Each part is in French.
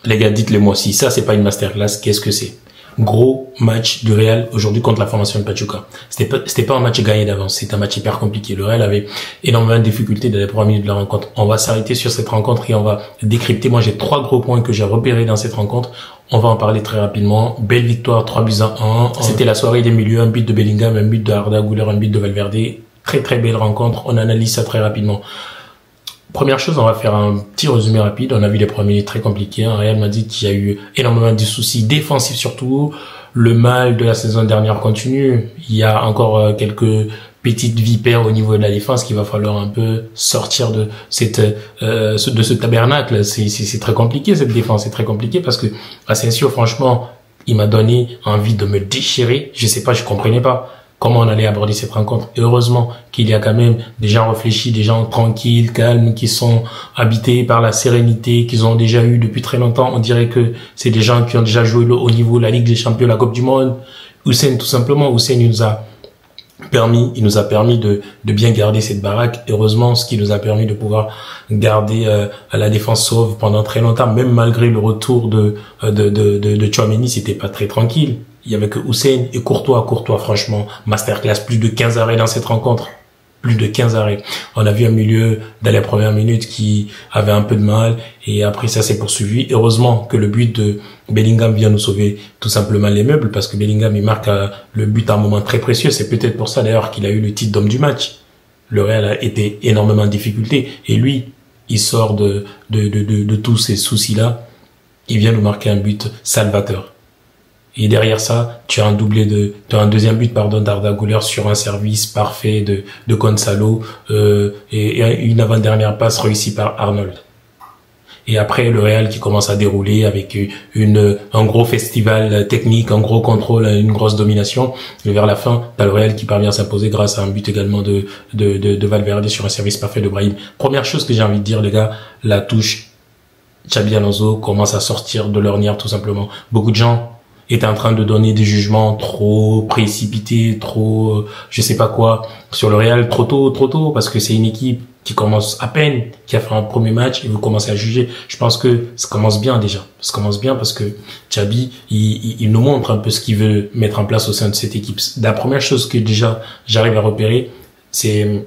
Les gars, dites-le moi, si ça, c'est pas une masterclass, qu'est-ce que c'est? Gros match du Real aujourd'hui contre la formation de Pachuca. C'était pas un match gagné d'avance, c'était un match hyper compliqué. Le Real avait énormément de difficultés dans les premières minutes de la rencontre. On va s'arrêter sur cette rencontre et on va décrypter. Moi, j'ai 3 gros points que j'ai repérés dans cette rencontre. On va en parler très rapidement. Belle victoire, 3-1. C'était la soirée des milieux, un but de Bellingham, un but de Arda Güler, un but de Valverde. Très très belle rencontre. On analyse ça très rapidement. Première chose, on va faire un petit résumé rapide. On a vu les premiers très compliqués. Real Madrid qui a eu énormément de soucis défensifs surtout. Le mal de la saison dernière continue. Il y a encore quelques petites vipères au niveau de la défense qu'il va falloir un peu sortir de ce tabernacle. C'est très compliqué cette défense. C'est très compliqué parce que Asensio, franchement, il m'a donné envie de me déchirer. Je sais pas, je comprenais pas comment on allait aborder cette rencontre. Et heureusement qu'il y a quand même des gens réfléchis, des gens tranquilles, calmes, qui sont habités par la sérénité qu'ils ont déjà eu depuis très longtemps. On dirait que c'est des gens qui ont déjà joué le haut niveau, la Ligue des Champions, la Coupe du Monde. Hussein, tout simplement, Hussein, il nous a permis de bien garder cette baraque. Heureusement, ce qui nous a permis de pouvoir garder la défense sauve pendant très longtemps, même malgré le retour de Tchouaméni, c'était pas très tranquille. Il y avait que Hussein et Courtois, franchement, masterclass, plus de 15 arrêts dans cette rencontre. Plus de 15 arrêts. On a vu un milieu dans les premières minutes qui avait un peu de mal et après ça s'est poursuivi. Heureusement que le but de Bellingham vient nous sauver tout simplement les meubles parce que Bellingham il marque le but à un moment très précieux. C'est peut-être pour ça d'ailleurs qu'il a eu le titre d'homme du match. Le Real a été énormément en difficulté et lui, il sort de tous ces soucis-là. Il vient nous marquer un but salvateur. Et derrière ça, tu as un deuxième but, d'Arda Güler sur un service parfait de Gonzalo, et une avant-dernière passe réussie par Arnold. Et après, le Real qui commence à dérouler avec un gros festival technique, un gros contrôle, une grosse domination. Et vers la fin, t'as le Real qui parvient à s'imposer grâce à un but également de Valverde sur un service parfait de Brahim. Première chose que j'ai envie de dire, les gars, la touche Xabi Alonso commence à sortir de l'ornière tout simplement. Beaucoup de gens était en train de donner des jugements trop précipités, trop je sais pas quoi sur le Real trop tôt parce que c'est une équipe qui commence à peine, qui a fait un premier match et vous commencez à juger. Je pense que ça commence bien déjà. Ça commence bien parce que Xabi, il nous montre un peu ce qu'il veut mettre en place au sein de cette équipe. La première chose que déjà j'arrive à repérer, c'est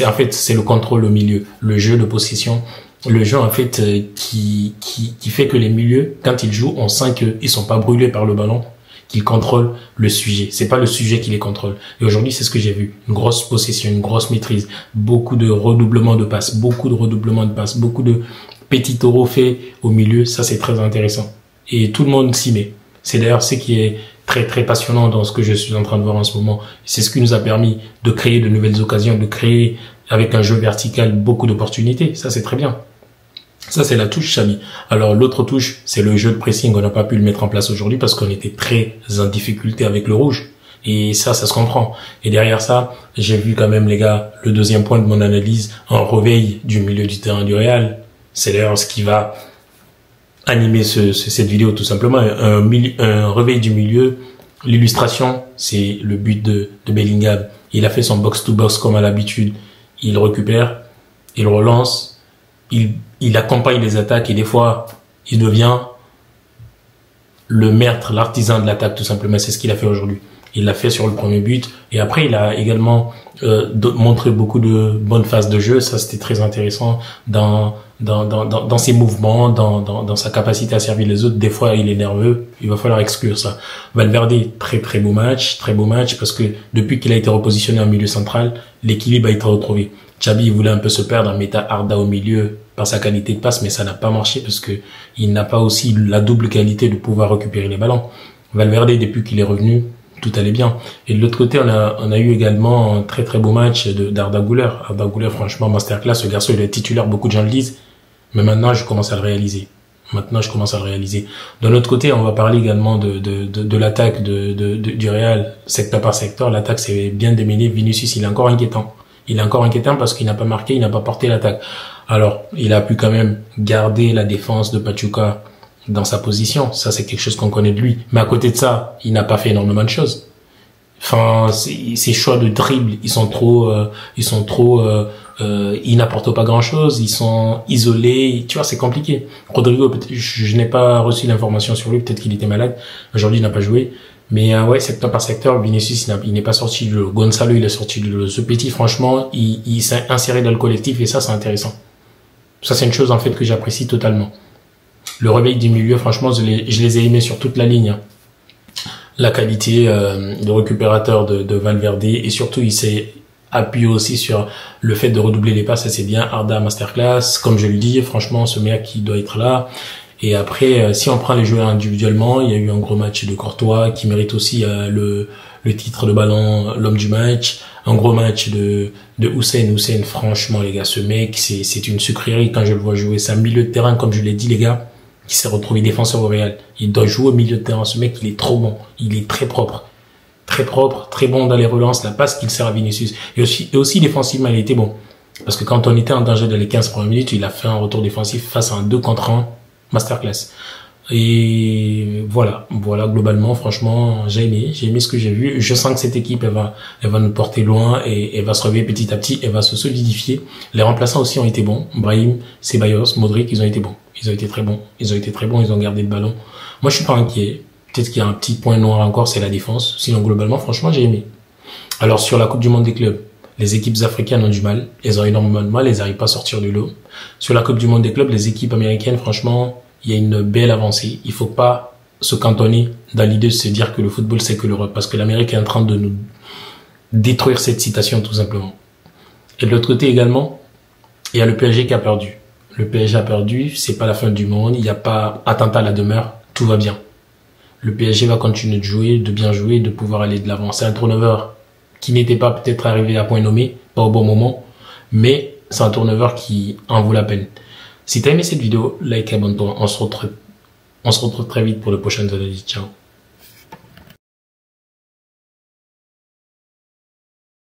en fait c'est le contrôle au milieu, le jeu de possession. Le jeu en fait qui fait que les milieux quand ils jouent on sent qu'ils sont pas brûlés par le ballon, qu'ils contrôlent le sujet, c'est pas le sujet qui les contrôle. Et aujourd'hui c'est ce que j'ai vu, une grosse possession, une grosse maîtrise, beaucoup de redoublements de passes, beaucoup de petits taureaux faits au milieu, ça c'est très intéressant et tout le monde s'y met. C'est d'ailleurs ce qui est très très passionnant dans ce que je suis en train de voir en ce moment. C'est ce qui nous a permis de créer de nouvelles occasions, de créer avec un jeu vertical beaucoup d'opportunités, ça c'est très bien. Ça, c'est la touche Xabi. Alors, l'autre touche, c'est le jeu de pressing. On n'a pas pu le mettre en place aujourd'hui parce qu'on était très en difficulté avec le rouge. Et ça se comprend. Et derrière ça, j'ai vu quand même, les gars, le deuxième point de mon analyse, un réveil du milieu du terrain du Real. C'est d'ailleurs ce qui va animer cette vidéo, tout simplement. Un réveil du milieu. L'illustration, c'est le but de Bellingham. Il a fait son box-to-box comme à l'habitude. Il récupère, il relance, il accompagne les attaques et des fois, il devient le maître, l'artisan de l'attaque tout simplement. C'est ce qu'il a fait aujourd'hui. Il l'a fait sur le premier but et après il a également montré beaucoup de bonnes phases de jeu. Ça c'était très intéressant dans ses mouvements, dans sa capacité à servir les autres. Des fois il est nerveux, il va falloir exclure ça. Valverde, très beau match parce que depuis qu'il a été repositionné en milieu central, l'équilibre a été retrouvé. Xabi voulait un peu se perdre en mettant Arda au milieu par sa qualité de passe, mais ça n'a pas marché parce que il n'a pas aussi la double qualité de pouvoir récupérer les ballons. Valverde, depuis qu'il est revenu, tout allait bien. Et de l'autre côté, on a eu également un très beau match d'Arda Güler. Arda Güler, franchement, masterclass. Ce garçon, il est titulaire, beaucoup de gens le disent. Mais maintenant, je commence à le réaliser. De l'autre côté, on va parler également de l'attaque du Real, secteur par secteur. L'attaque s'est bien démêlée. Vinicius, il est encore inquiétant. Parce qu'il n'a pas marqué, il n'a pas porté l'attaque. Alors, il a pu quand même garder la défense de Pachuca dans sa position. Ça, c'est quelque chose qu'on connaît de lui. Mais à côté de ça, il n'a pas fait énormément de choses. Enfin, ses choix de dribble, ils sont trop Ils n'apportent pas grand-chose, ils sont isolés, tu vois, c'est compliqué. Rodrigo, je n'ai pas reçu l'information sur lui, peut-être qu'il était malade. Aujourd'hui, il n'a pas joué. Mais ouais, secteur par secteur, Vinicius, il n'est pas sorti du lot. Gonzalo, il est sorti du lot. Ce petit, franchement, il s'est inséré dans le collectif et ça, c'est intéressant. Ça, c'est une chose, en fait, que j'apprécie totalement. Le réveil du milieu, franchement, je les ai aimés sur toute la ligne. Hein. La qualité de récupérateur de Valverde et surtout, il s'est appuyé aussi sur le fait de redoubler les passes, ça c'est bien. Arda masterclass, comme je le dis, franchement, ce mec qui doit être là. Et après, si on prend les joueurs individuellement, il y a eu un gros match de Courtois qui mérite aussi le titre de ballon, l'homme du match. Un gros match de Hussein. Hussein, franchement, les gars, ce mec, c'est une sucrerie quand je le vois jouer. C'est un milieu de terrain, comme je l'ai dit, les gars, qui s'est retrouvé défenseur au Real. Il doit jouer au milieu de terrain. Ce mec, il est trop bon. Il est très propre. Très propre, très bon dans les relances, la passe qu'il sert à Vinicius. Et aussi défensivement, il était bon. Parce que quand on était en danger dans les 15 premières minutes, il a fait un retour défensif face à un 2 contre 1. Masterclass. Et voilà, globalement, franchement, j'ai aimé ce que j'ai vu. Je sens que cette équipe, elle va nous porter loin et elle va se réveiller petit à petit, elle va se solidifier. Les remplaçants aussi ont été bons. Brahim, Ceballos, Modric, ils ont été bons. Ils ont été très bons. Ils ont gardé le ballon. Moi, je suis pas inquiet. Peut-être qu'il y a un petit point noir encore, c'est la défense. Sinon, globalement, franchement, j'ai aimé. Alors, sur la Coupe du Monde des clubs, les équipes africaines ont du mal. Elles ont énormément de mal. Elles n'arrivent pas à sortir du lot. Sur la Coupe du Monde des clubs, les équipes américaines, franchement, il y a une belle avancée. Il faut pas se cantonner dans l'idée de se dire que le football, c'est que l'Europe. Parce que l'Amérique est en train de nous détruire cette citation, tout simplement. Et de l'autre côté également, il y a le PSG qui a perdu. Le PSG a perdu. C'est pas la fin du monde. Il n'y a pas attentat à la demeure. Tout va bien. Le PSG va continuer de jouer, de bien jouer, de pouvoir aller de l'avant. C'est un turnover qui n'était pas peut-être arrivé à point nommé, pas au bon moment, mais c'est un turnover qui en vaut la peine. Si t'as aimé cette vidéo, like, abonne-toi. On se retrouve très vite pour le prochain analyse. Ciao.